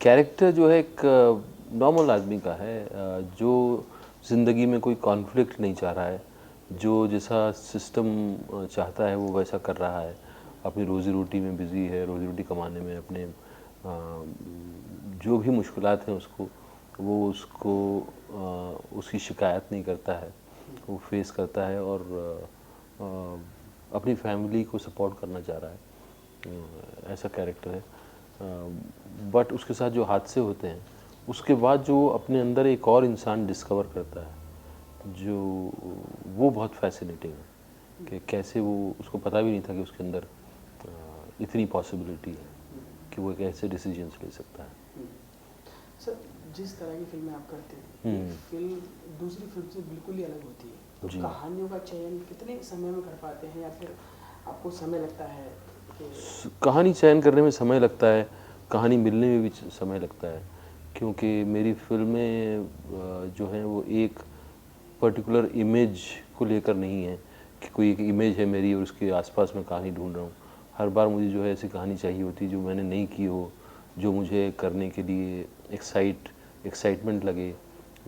Character जो है एक नॉर्मल आदमी का है, जो ज़िंदगी में कोई कॉन्फ्लिक्ट नहीं चाह रहा है, जो जैसा सिस्टम चाहता है वो वैसा कर रहा है, अपनी रोज़ी रोटी में बिज़ी है, रोज़ी रोटी कमाने में अपने जो भी मुश्किलात हैं उसको वो उसको उसकी शिकायत नहीं करता है, वो फेस करता है और अपनी फैमिली को सपोर्ट करना चाह रहा है। ऐसा कैरेक्टर है। बट उसके साथ जो हादसे होते हैं उसके बाद जो अपने अंदर एक और इंसान डिस्कवर करता है, जो वो बहुत फैसिनेटिंग है कि कैसे वो, उसको पता भी नहीं था कि उसके अंदर इतनी पॉसिबिलिटी है कि वो एक ऐसे डिसीजंस ले सकता है। सर, जिस तरह की फिल्में आप करते हैं, एक फिल्म दूसरी फिल्म से बिल्कुल ही अलग होती है, तो जी। कहानियों का चयन कितने समय में कर पाते हैं या फिर आपको समय लगता है कि कहानी चयन करने में समय लगता है, कहानी मिलने में भी समय लगता है, क्योंकि मेरी फिल्में जो हैं वो एक पर्टिकुलर इमेज को लेकर नहीं है कि कोई एक इमेज है मेरी और उसके आसपास मैं कहानी ढूंढ रहा हूँ। हर बार मुझे जो है ऐसी कहानी चाहिए होती है जो मैंने नहीं की हो, जो मुझे करने के लिए एक्साइटमेंट लगे,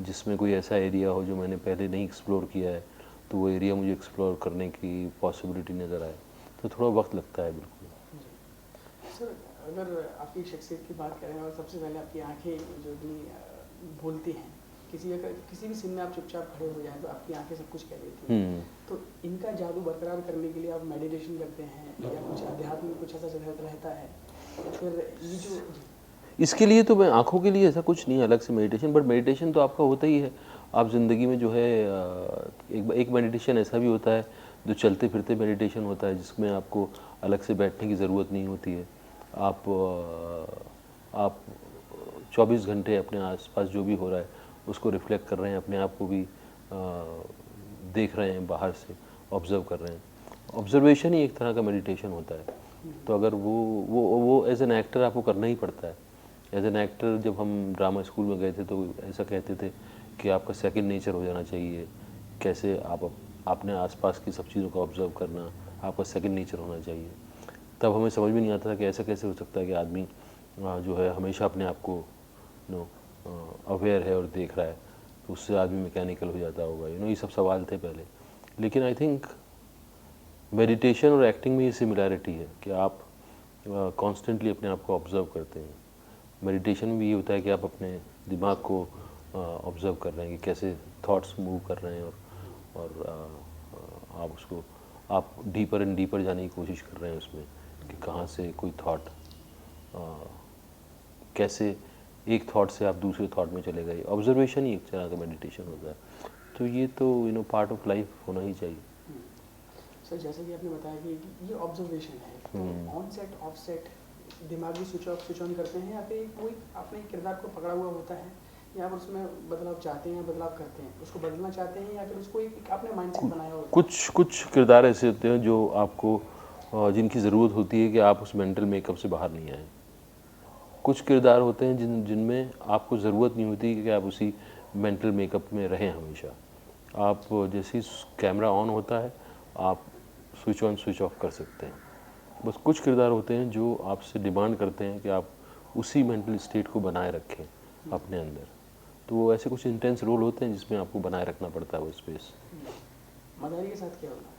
जिसमें कोई ऐसा एरिया हो जो मैंने पहले नहीं एक्सप्लोर किया है, तो वो एरिया मुझे एक्सप्लोर करने की पॉसिबिलिटी नज़र आए, तो थोड़ा वक्त लगता है बिल्कुल। सर, अगर आपकी शख्सियत की बात करें और सबसे पहले आपकी आंखें जो भी बोलती हैं, किसी भी सीन में आप चुपचाप खड़े हो जाएं तो आपकी आंखें सब कुछ कह देती हैं, तो इनका जादू बरकरार करने के लिए आप मेडिटेशन करते हैं या कुछ अध्यात्म में कुछ ऐसा रहता है या फिर ये जो इसके लिए तो मैं आँखों के लिए ऐसा कुछ नहीं है अलग से मेडिटेशन, बट मेडिटेशन तो आपका होता ही है। आप ज़िंदगी में जो है एक मेडिटेशन ऐसा भी होता है जो चलते फिरते मेडिटेशन होता है, जिसमें आपको अलग से बैठने की ज़रूरत नहीं होती है। आप 24 घंटे अपने आसपास जो भी हो रहा है उसको रिफ्लेक्ट कर रहे हैं, अपने आप को भी देख रहे हैं, बाहर से ऑब्ज़र्व कर रहे हैं। ऑब्ज़र्वेशन ही एक तरह का मेडिटेशन होता है। तो अगर वो एज एन एक्टर आपको करना ही पड़ता है। एज एन एक्टर जब हम ड्रामा स्कूल में गए थे तो ऐसा कहते थे कि आपका सेकंड नेचर हो जाना चाहिए, कैसे आप अपने आसपास की सब चीज़ों को ऑब्ज़र्व करना आपका सेकंड नेचर होना चाहिए। तब हमें समझ में नहीं आता था कि ऐसा कैसे हो सकता है कि आदमी जो है हमेशा अपने आप को नो अवेयर है और देख रहा है, तो उससे आदमी मैकेनिकल हो जाता होगा, ये सब सवाल थे पहले। लेकिन आई थिंक मेडिटेशन और एक्टिंग में ये सिमिलैरिटी है कि आप कॉन्स्टेंटली अपने आप को ऑब्ज़र्व करते हैं। मेडिटेशन में भी ये होता है कि आप अपने दिमाग को ऑब्ज़र्व कर रहे हैं कि कैसे थॉट्स मूव कर रहे हैं, और आप उसको आप डीपर एंड डीपर जाने की कोशिश कर रहे हैं उसमें कि कहाँ से कोई थॉट, कैसे एक थॉट से आप दूसरे थॉट में चले गए। ऑब्जर्वेशन ही एक तरह का मेडिटेशन होता है। तो ये तो पार्ट ऑफ लाइफ होना ही चाहिए। सर, जैसे कि आपने बताया कि ये ऑब्जर्वेशन है, तो ऑन सेट ऑफ सेट दिमागी स्विच ऑफ स्विच ऑन करते हैं या फिर कोई आपने किरदार को पकड़ा हुआ होता है या फिर उसमें बदलाव चाहते हैं, बदलाव करते हैं, उसको बदलना चाहते हैं या फिर उसको एक आपने माइंडसेट बनाया होता है? कुछ किरदार ऐसे होते हैं जो आपको जिनकी ज़रूरत होती है कि आप उस मेंटल मेकअप से बाहर नहीं आए। कुछ किरदार होते हैं जिनमें आपको ज़रूरत नहीं होती कि आप उसी मेंटल मेकअप में रहें हमेशा। आप जैसे ही कैमरा ऑन होता है आप स्विच ऑन स्विच ऑफ कर सकते हैं। बस कुछ किरदार होते हैं जो आपसे डिमांड करते हैं कि आप उसी मेंटल स्टेट को बनाए रखें अपने अंदर। तो वो ऐसे कुछ इंटेंस रोल होते हैं जिसमें आपको बनाए रखना पड़ता है वो स्पेस। मदारी के साथ क्या होगा?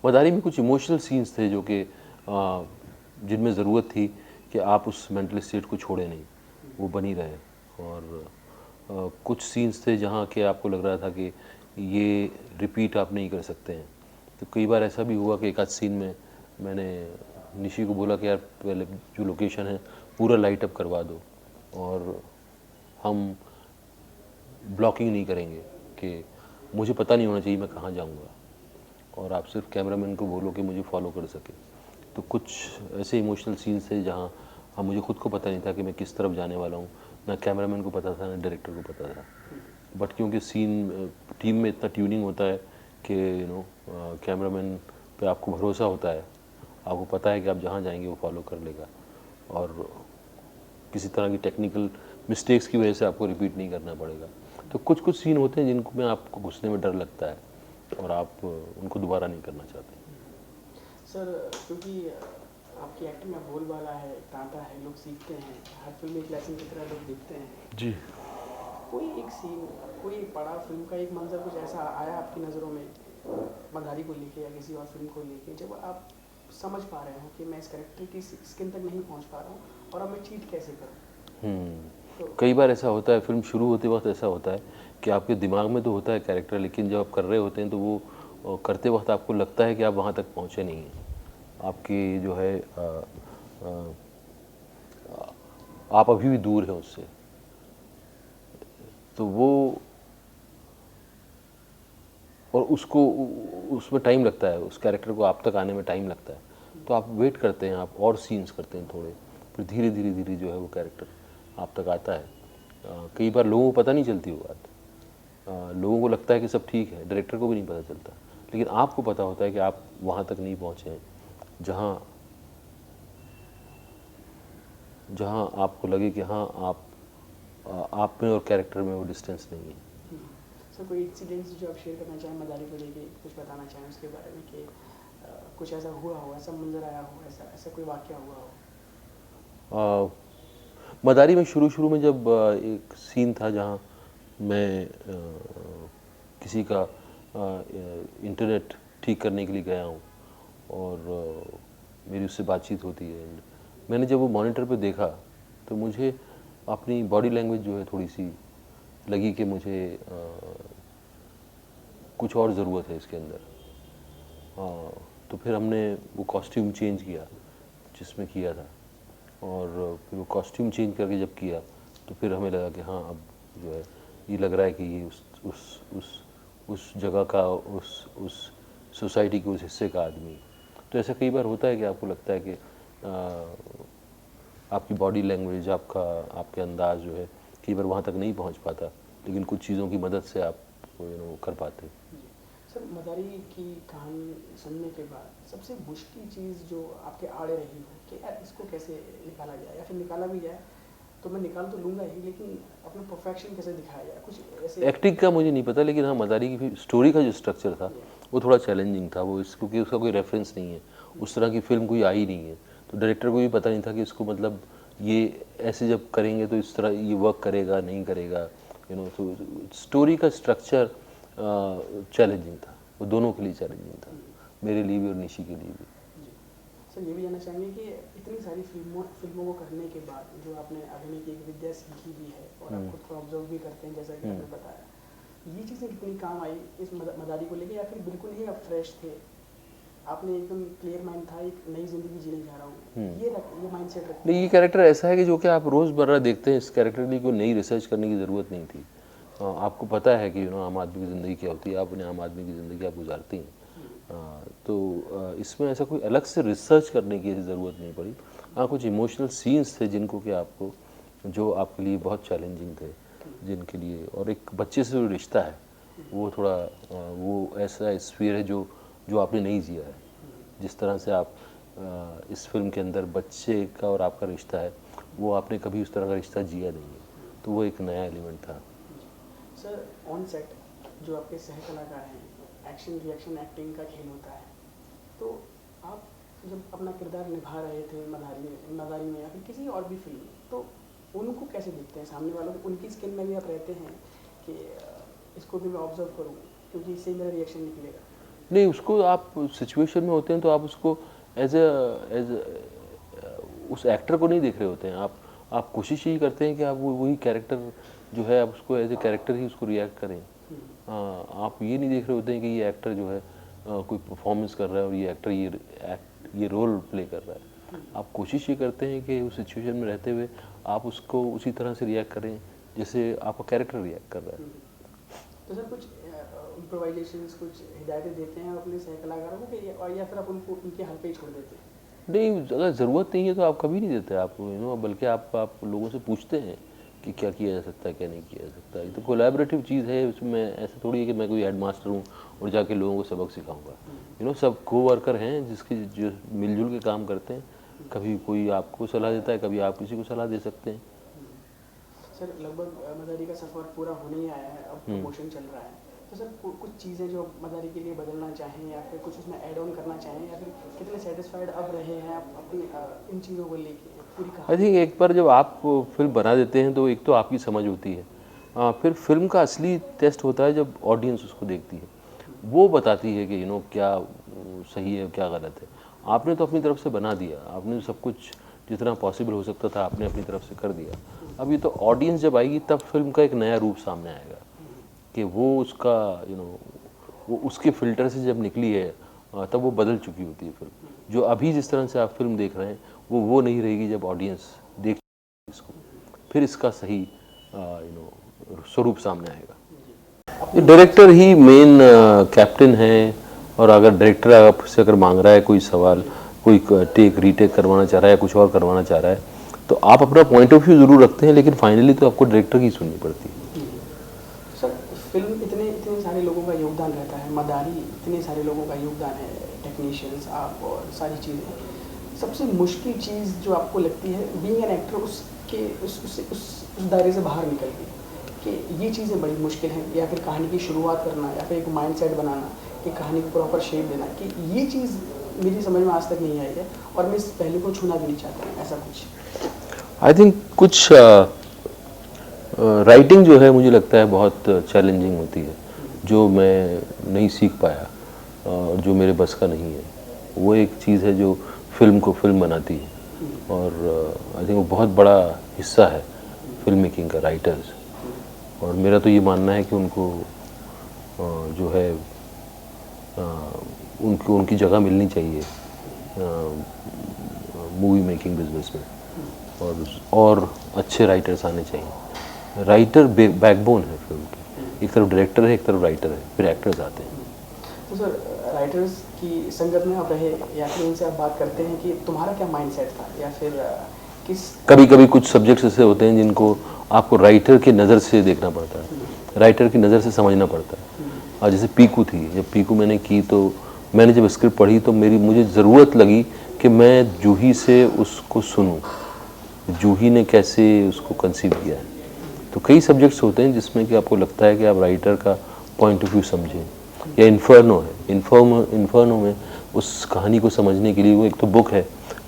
मदारी में कुछ इमोशनल सीन्स थे जो कि जिनमें ज़रूरत थी कि आप उस मेंटल स्टेट को छोड़े नहीं, वो बनी रहे। और कुछ सीन्स थे जहाँ के आपको लग रहा था कि ये रिपीट आप नहीं कर सकते हैं। तो कई बार ऐसा भी हुआ कि एक आध सीन में मैंने निशी को बोला कि यार पहले जो लोकेशन है पूरा लाइट अप करवा दो और हम ब्लॉकिंग नहीं करेंगे, कि मुझे पता नहीं होना चाहिए मैं कहाँ जाऊँगा, और आप सिर्फ कैमरामैन को बोलो कि मुझे फॉलो कर सके। तो कुछ ऐसे इमोशनल सीन्स थे जहाँ मुझे खुद को पता नहीं था कि मैं किस तरफ जाने वाला हूँ, ना कैमरामैन को पता था ना डायरेक्टर को पता था। बट क्योंकि सीन टीम में इतना ट्यूनिंग होता है कि कैमरामैन पे आपको भरोसा होता है, आपको पता है कि आप जहाँ जाएंगे वो फॉलो कर लेगा, और किसी तरह की टेक्निकल मिस्टेक्स की वजह से आपको रिपीट नहीं करना पड़ेगा। तो कुछ कुछ सीन होते हैं जिनको में आपको घुसने में डर लगता है और आप उनको दोबारा नहीं करना चाहते। सर, क्योंकि आपकी एक्टिंग में बोलबाला है, तांता है, लोग सीखते हैं, हर फिल्म एक लेसन की तरह लोग देखते हैं। जी। कोई एक सीन, कोई एक पड़ा फिल्म का एक मंजर कुछ ऐसा आया आपकी नज़रों में मदारी को लेके या किसी और फिल्म को लेके, जब आप समझ पा रहे हो कि मैं इस कैरेक्टर की स्किन तक नहीं पहुंच पा रहा हूँ और अब मैं चीट कैसे करूँ? तो कई बार ऐसा होता है, फिल्म शुरू होते वक्त ऐसा होता है कि आपके दिमाग में तो होता है कैरेक्टर, लेकिन जब आप कर रहे होते हैं तो वो करते वक्त आपको लगता है कि आप वहाँ तक पहुँचे नहीं हैं। आपकी जो है अ, आप अभी भी दूर हैं उससे। तो वो और उसको उसमें टाइम लगता है, उस कैरेक्टर को आप तक आने में टाइम लगता है। तो आप वेट करते हैं, आप और सीन्स करते हैं थोड़े, फिर धीरे धीरे धीरे जो है वो कैरेक्टर आप तक आता है। कई बार लोगों को पता नहीं चलती वो बात। लोगों को लगता है कि सब ठीक है, डायरेक्टर को भी नहीं पता चलता, लेकिन आपको पता होता है कि आप वहाँ तक नहीं पहुँचे हैं जहाँ जहाँ आपको लगे कि हाँ आप में और कैरेक्टर में वो डिस्टेंस नहीं है। सर कोई इंसिडेंट्स जो आप शेयर करना चाहें मदारी को लेके, कुछ बताना चाहें उसके बारे में कि कुछ ऐसा हुआ हो, ऐसा मंजर आया हो, ऐसा ऐसा कोई वाक़या हुआ हो? मदारी में शुरू में जब एक सीन था जहाँ मैं किसी का इंटरनेट ठीक करने के लिए गया हूँ और मेरी उससे बातचीत होती है। मैंने जब वो मॉनिटर पे देखा तो मुझे अपनी बॉडी लैंग्वेज जो है थोड़ी सी लगी कि मुझे कुछ और ज़रूरत है इसके अंदर। तो फिर हमने वो कॉस्ट्यूम चेंज किया जिसमें किया था, और फिर वो कॉस्ट्यूम चेंज करके जब किया तो फिर हमें लगा कि हाँ अब जो है ये लग रहा है कि ये उस जगह का, उस सोसाइटी के उस हिस्से का आदमी। तो ऐसा कई बार होता है कि आपको लगता है कि आपकी बॉडी लैंग्वेज, आपके अंदाज जो है कई बार वहाँ तक नहीं पहुँच पाता, लेकिन कुछ चीज़ों की मदद से आप कर पाते। सर मदारी की कहानी सुनने के बाद सबसे मुश्किल चीज़ जो आपके आड़े रही हो कि यार इसको कैसे निकाला जाए, या फिर निकाला भी जाए तो मैं निकाल तो लूँगा ही, लेकिन अपना परफेक्शन कैसे दिखाया जाए, कुछ ऐसे? एक्टिंग का मुझे नहीं पता, लेकिन हाँ मदारी की स्टोरी का जो स्ट्रक्चर था वो थोड़ा चैलेंजिंग था। वो क्योंकि उसका कोई रेफरेंस नहीं है, उस तरह की फिल्म कोई आई नहीं है, तो डायरेक्टर को भी पता नहीं था कि इसको मतलब ये ऐसे जब करेंगे तो इस तरह ये वर्क करेगा नहीं करेगा, तो स्टोरी का स्ट्रक्चर चैलेंजिंग था, वो दोनों के लिए चैलेंजिंग था, मेरे लिए भी और निशी के लिए भी। सर ये भी जानना चाहेंगे कि इतनी सारी फिल्मों को करने के बाद जो आपने अभिनय की एक विद्या सीखी भी है और आप खुद को ऑब्जर्व भी करते हैं जैसा कि आपने बताया, ये चीज़ें कितनी काम आई इस मदारी को लेके, या फिर बिल्कुल ही आप फ्रेश थे, आपने एकदम क्लियर माइंड था, एक नई जिंदगी जीने जा रहा हूँ, ये माइंडसेट रखते नहीं, ये कैरेक्टर ऐसा है कि जो कि आप रोज़मर्रा देखते हैं, इस कैरेक्टर के लिए कोई नई रिसर्च करने की ज़रूरत नहीं थी। आपको पता है कि आम आदमी की ज़िंदगी क्या होती है, आप उन्हें आम आदमी की ज़िंदगी आप गुजारती हैं। तो इसमें ऐसा कोई अलग से रिसर्च करने की ज़रूरत नहीं पड़ी। हाँ, कुछ इमोशनल सीन्स थे जिनको कि आपको, जो आपके लिए बहुत चैलेंजिंग थे, जिनके लिए, और एक बच्चे से जो रिश्ता है वो थोड़ा वो ऐसा स्फीयर है जो आपने नहीं जिया है। जिस तरह से आप इस फिल्म के अंदर बच्चे का और आपका रिश्ता है, वो आपने कभी उस तरह का रिश्ता जिया नहीं है, तो वो एक नया एलिमेंट था। सर ऑन सेट जो आपके सह कलाकार हैं, एक्शन रिएक्शन एक्टिंग का खेल होता है, तो आप जब अपना किरदार निभा रहे थे मदारी में या फिर किसी और भी फिल्म में, तो उनको कैसे देखते हैं सामने वालों को, उनकी स्किन में भी आप रहते हैं कि इसको भी मैं ऑब्जर्व करूँ क्योंकि इससे ही मेरा रिएक्शन निकलेगा? नहीं, उसको आप सिचुएशन में होते हैं तो आप उसको एज उस एक्टर को नहीं देख रहे होते हैं, आप कोशिश यही करते हैं कि आप वही कैरेक्टर जो है आप उसको एज ए कैरेक्टर ही उसको रिएक्ट करें। आप ये नहीं देख रहे होते हैं कि ये एक्टर जो है कोई परफॉर्मेंस कर रहा है और ये एक्टर ये रोल प्ले कर रहा है। आप कोशिश ये करते हैं कि उस सिचुएशन में रहते हुए आप उसको उसी तरह से रिएक्ट करें जैसे आपका कैरेक्टर रिएक्ट कर रहा है। तो सर कुछ इम्प्रोवाइजेशंस, कुछ हिदायतें देते हैं अपने सह कलाकारों को कि या फिर आप उनको उनके हाल पे ही छोड़ देते हैं? नहीं, अगर ज़रूरत नहीं है तो आप कभी नहीं देते, आप बल्कि आप लोगों से पूछते हैं कि क्या किया जा सकता है, क्या नहीं किया जा सकता है। ये तो कोलैबोरेटिव चीज़ है, उसमें ऐसा थोड़ी है कि मैं कोई हेडमास्टर हूँ और जाके लोगों को सबक सिखाऊंगा। सब को-वर्कर हैं जो मिलजुल के काम करते हैं। कभी कोई आपको सलाह देता है, कभी आप किसी को सलाह दे सकते हैं। सर लगभग मदारी का सफ़र पूरा होने ही आया है, अब प्रमोशन चल रहा है, तो सर कुछ चीज़ें जो मदारी के लिए बदलना चाहें या फिर कुछ उसमें ऐड ऑन करना चाहें या फिर कितने सेटिस्फाइड अब रहे हैं आप अपनी इन चीज़ों को लेके पूरी आई कहानी? थिंक एक बार जब आप फिल्म बना देते हैं तो एक तो आपकी समझ होती है, फिर फिल्म का असली टेस्ट होता है जब ऑडियंस उसको देखती है, वो बताती है कि क्या सही है क्या गलत है। आपने तो अपनी तरफ से बना दिया, आपने सब कुछ जितना पॉसिबल हो सकता था आपने अपनी तरफ से कर दिया। अब ये तो ऑडियंस जब आएगी तब फिल्म का एक नया रूप सामने आएगा कि वो उसका वो उसके फिल्टर से जब निकली है, तब वो बदल चुकी होती है फिल्म। जो अभी जिस तरह से आप फिल्म देख रहे हैं वो नहीं रहेगी जब ऑडियंस देख इसको, फिर इसका सही स्वरूप सामने आएगा। डायरेक्टर ही मेन कैप्टन है, और अगर डायरेक्टर आपसे अगर मांग रहा है कोई सवाल, कोई टेक रीटेक करवाना चाह रहा है या कुछ और करवाना चाह रहा है, तो आप अपना पॉइंट ऑफ व्यू ज़रूर रखते हैं, लेकिन फाइनली तो आपको डायरेक्टर की सुननी पड़ती है। सर फिल्म इतने इतने सारे लोगों का योगदान रहता है, मदारी इतने सारे लोगों का योगदान है, टेक्नीशियंस आप और सारी चीज़ें। सबसे मुश्किल चीज़ जो आपको लगती है बीइंग एन एक्टर, उसके उस दायरे से बाहर निकल के कि ये चीज़ें बड़ी मुश्किल हैं, या फिर कहानी की शुरुआत करना या फिर एक माइंडसेट बनाना कि कहानी को प्रॉपर शेप देना, कि ये चीज़ मेरी समझ में आज तक नहीं आई है और मैं इस पहलू को छूना भी नहीं चाहता, ऐसा कुछ? आई थिंक कुछ राइटिंग जो है मुझे लगता है बहुत चैलेंजिंग होती है, जो मैं नहीं सीख पाया और जो मेरे बस का नहीं है। वो एक चीज़ है जो फिल्म को फिल्म बनाती है, और आई थिंक वो बहुत बड़ा हिस्सा है फिल्म मेकिंग का, राइटर्स। और मेरा तो ये मानना है कि उनको जो है उनकी जगह मिलनी चाहिए मूवी मेकिंग बिजनेस में, और अच्छे राइटर्स आने चाहिए। राइटर बैकबोन है फिल्म की, एक तरफ डायरेक्टर है एक तरफ राइटर है, फिर एक्टर्स आते हैं। तो सर राइटर्स की संगत में आप रहे या फिर उनसे आप बात करते हैं कि तुम्हारा क्या माइंडसेट था, या फिर किस? कभी कभी कुछ सब्जेक्ट्स ऐसे होते हैं जिनको आपको राइटर की नज़र से देखना पड़ता है, राइटर की नज़र से समझना पड़ता है। और जैसे पीकू थी, जब पीकू मैंने की तो मैंने जब स्क्रिप्ट पढ़ी तो मुझे ज़रूरत लगी कि मैं जूही से उसको सुनूं, जूही ने कैसे उसको कंसीव किया है। तो कई सब्जेक्ट्स होते हैं जिसमें कि आपको लगता है कि आप राइटर का पॉइंट ऑफ व्यू समझें। या इन्फर्नो है, इन्फर्नो में उस कहानी को समझने के लिए वो एक तो बुक है,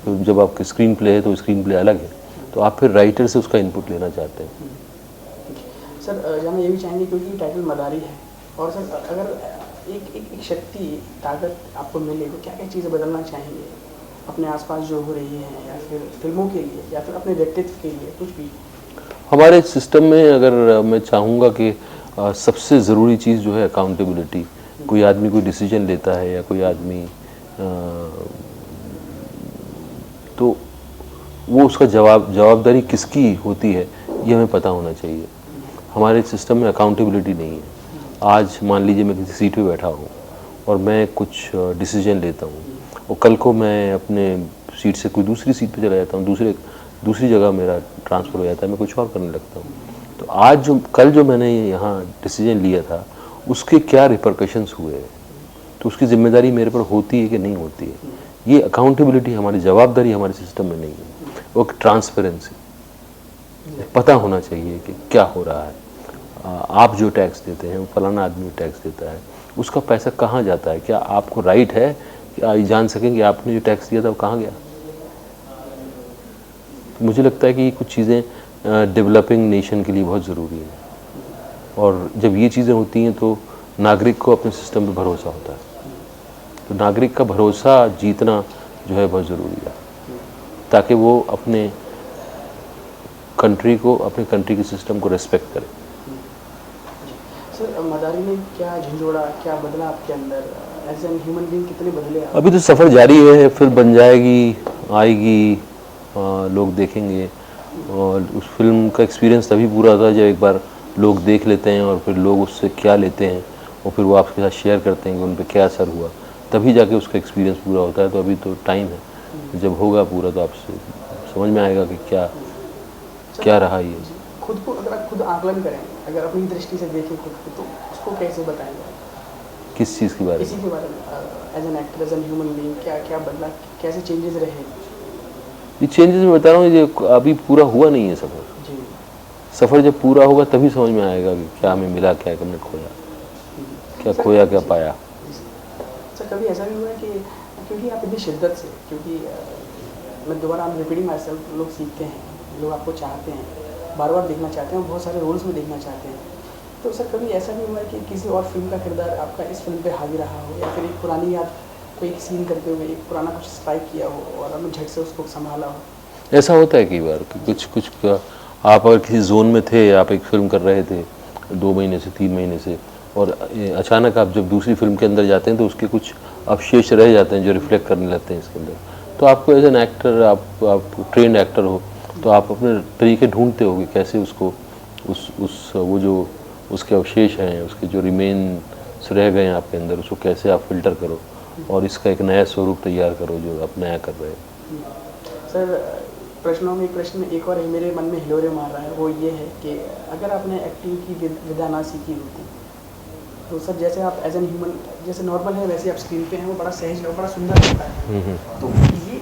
तो जब आपके स्क्रीन प्ले है तो स्क्रीन प्ले अलग है, तो आप फिर राइटर से उसका इनपुट लेना चाहते हैं। सर हम ये भी चाहेंगे क्योंकि टाइटल मदारी है, और सर अगर एक शक्ति ताकत आपको मिले तो क्या क्या चीज़ें बदलना चाहेंगे अपने आसपास जो हो रही हैं, या फिर फिल्मों के लिए या फिर अपने व्यक्तित्व के लिए, कुछ भी? हमारे सिस्टम में अगर मैं चाहूँगा कि सबसे ज़रूरी चीज़ जो है अकाउंटेबिलिटी। कोई आदमी कोई डिसीजन लेता है या कोई आदमी तो वो उसका जवाबदारी किसकी होती है ये हमें पता होना चाहिए। हमारे सिस्टम में अकाउंटेबिलिटी नहीं है। आज मान लीजिए मैं किसी सीट पे बैठा हूँ और मैं कुछ डिसीजन लेता हूँ, और कल को मैं अपने सीट से कोई दूसरी सीट पे चला जाता हूँ, दूसरी जगह मेरा ट्रांसफ़र हो जाता है, मैं कुछ और करने लगता हूँ। तो कल जो मैंने यहाँ डिसीजन लिया था उसके क्या रिपरकशंस हुए, तो उसकी जिम्मेदारी मेरे पर होती है कि नहीं होती है। ये अकाउंटेबिलिटी, हमारी जवाबदारी हमारे सिस्टम में नहीं है। वो ट्रांसपेरेंसी, पता होना चाहिए कि क्या हो रहा है। आप जो टैक्स देते हैं, फलाना आदमी टैक्स देता है, उसका पैसा कहाँ जाता है, क्या आपको राइट है कि आप जान सकें कि आपने जो टैक्स दिया था वो कहाँ गया। मुझे लगता है कि ये कुछ चीज़ें डेवलपिंग नेशन के लिए बहुत ज़रूरी है, और जब ये चीज़ें होती हैं तो नागरिक को अपने सिस्टम पर भरोसा होता है। तो नागरिक का भरोसा जीतना जो है बहुत ज़रूरी है, ताकि वो अपने कंट्री को, अपने कंट्री के सिस्टम को रेस्पेक्ट करे। सर मदारी ने क्या झंझोड़ा, क्या बदला आपके अंदर एज एन ह्यूमन बीइंग, कितने बदले आप? अभी तो सफ़र जारी है, फिर बन जाएगी, आएगी, लोग देखेंगे। और उस फिल्म का एक्सपीरियंस तभी पूरा होता है जब एक बार लोग देख लेते हैं और फिर लोग उससे क्या लेते हैं और फिर वो आपके साथ शेयर करते हैं कि उन पर क्या असर हुआ, तभी जाके उसका एक्सपीरियंस पूरा होता है। तो अभी तो टाइम है, जब होगा पूरा तो आपसे समझ में आएगा कि क्या रहा ये। खुद को अगर आप खुद आकलन करें, अगर अपनी दृष्टि से देखें खुद को, तो उसको कैसे बताएंगे? किस चीज़ के बारे में? इसी के बारे में, as an actor, as an human being, क्या बदला, कैसे चेंजेस रहे? ये चेंजेस मैं बता रहा हूँ, ये अभी पूरा हुआ नहीं है सफ़र। सफ़र जब पूरा होगा तभी समझ में आएगा कि क्या हमें मिला, क्या हमने खोया। क्या खोया क्या पाया। सर कभी ऐसा भी हुआ है कि क्योंकि आप इतनी शिद्दत से, क्योंकि मैं दोबारा आप रिपीटिंग माई सेल्फ, लोग सीखते हैं, लोग आपको चाहते हैं, बार बार देखना चाहते हैं, बहुत सारे रोल्स में देखना चाहते हैं, तो सर कभी ऐसा भी हुआ है कि किसी और फिल्म का किरदार आपका इस फिल्म पे हावी रहा हो, या फिर एक पुरानी याद, कोई एक सीन करते हुए एक पुराना कुछ स्ट्राइक किया हो और आपने झट से उसको संभाला हो? ऐसा होता है कई बार कि कुछ आप अगर किसी जोन में थे, आप एक फिल्म कर रहे थे 2 महीने से 3 महीने से, और अचानक आप जब दूसरी फिल्म के अंदर जाते हैं तो उसके कुछ अवशेष रह जाते हैं जो रिफ्लेक्ट करने लगते हैं इसके अंदर। तो आपको एज एन एक्टर, आप ट्रेंड एक्टर हो, तो आप अपने तरीके ढूंढते हो कि कैसे उसको वो जो उसके अवशेष हैं, उसके जो रिमेन्स रह गए हैं आपके अंदर, उसको कैसे आप फिल्टर करो और इसका एक नया स्वरूप तैयार करो जो आप नया कर रहे हैं। सर प्रश्नों में एक प्रश्न एक और मेरे मन में हिलोरे मार रहा है, वो ये है कि अगर आपने एक्टिंग की विधा ना सीखी होती तो सर जैसे आप एज एन ह्यूमन जैसे नॉर्मल है वैसे आप स्क्रीन पे हैं, वो बड़ा सहज है, वो बड़ा सुंदर लगता है। तो ये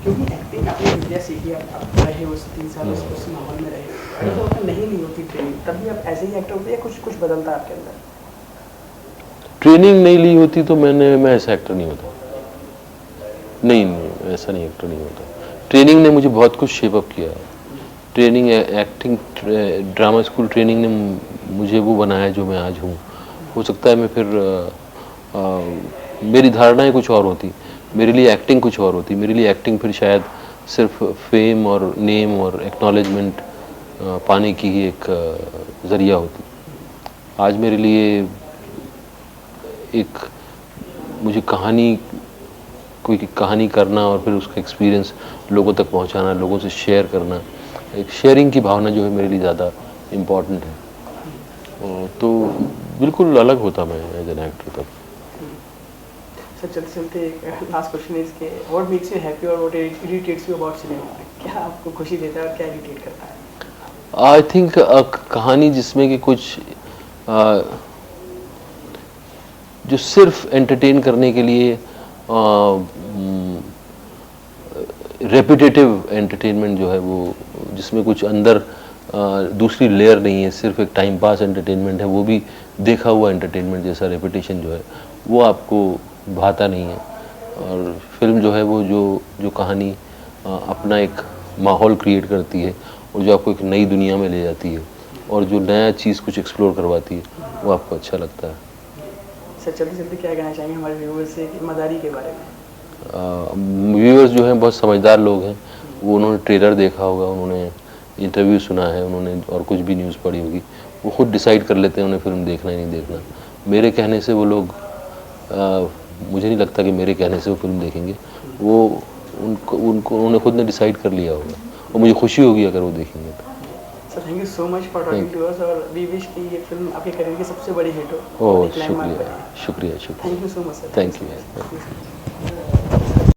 क्योंकि एक्टिंग आपने विद्या सीखी, आप रहे उस 3 साल उस माहौल में रहे, अगर तो आपने नहीं ली होती ट्रेनिंग, तब भी आप ऐसे ही एक्टर होते या कुछ बदलता आपके अंदर? ट्रेनिंग नहीं ली होती तो मैं ऐसा एक्टर नहीं होता। नहीं, ऐसा नहीं एक्टर नहीं होता। ट्रेनिंग ने मुझे बहुत कुछ शेप अप किया है। Training, acting, drama school training ने मुझे वो बनाया जो मैं आज हूँ। हो सकता है मैं फिर मेरी धारणाएं कुछ और होती, मेरे लिए एक्टिंग कुछ और होती। मेरे लिए एक्टिंग फिर शायद सिर्फ फेम और नेम और एक्नॉलेजमेंट पाने की ही एक ज़रिया होती। आज मेरे लिए एक मुझे कोई कहानी करना और फिर उसका एक्सपीरियंस लोगों तक पहुंचाना, लोगों से शेयर करना, एक शेयरिंग की भावना जो है मेरे लिए ज़्यादा इम्पॉर्टेंट है। तो बिल्कुल अलग होता मैं एज एन एक्टर तब। सर चलते चलते एक लास्ट क्वेश्चन है इसके, व्हाट मेक्स यू हैप्पी और what irritates you about cinema? क्या आपको खुशी देता है और क्या इरिटेट करता है? आई थिंक कहानी जिसमें कि कुछ जो सिर्फ एंटरटेन करने के लिए रेपिटेटिव एंटरटेनमेंट जो है, वो जिसमें कुछ अंदर दूसरी लेयर नहीं है, सिर्फ एक टाइम पास एंटरटेनमेंट है, वो भी देखा हुआ एंटरटेनमेंट जैसा रेपिटेशन जो है वो आपको भाता नहीं है। और फिल्म जो है वो जो कहानी अपना एक माहौल क्रिएट करती है और जो आपको एक नई दुनिया में ले जाती है और जो नया चीज़ कुछ एक्सप्लोर करवाती है, वो आपको अच्छा लगता है। सर चलते चलते क्या कहना चाहेंगे हमारे व्यूअर्स से कि मदारी के बारे में? व्यूअर्स जो हैं बहुत समझदार लोग हैं, वो उन्होंने ट्रेलर देखा होगा, उन्होंने इंटरव्यू सुना है, उन्होंने और कुछ भी न्यूज़ पढ़ी होगी, वो खुद डिसाइड कर लेते हैं उन्हें फिल्म देखना ही नहीं देखना। मेरे कहने से वो लोग मुझे नहीं लगता कि मेरे कहने से वो फिल्म देखेंगे। वो उनको उन्होंने खुद ने डिसाइड कर लिया होगा और मुझे खुशी होगी अगर वो देखेंगे तो। Sir thank you so much for talking to us, और वी विश कि ये फिल्म आपके करियर की सबसे बड़ी हिट हो। ओह शुक्रिया। Thank you so much sir. Thank you.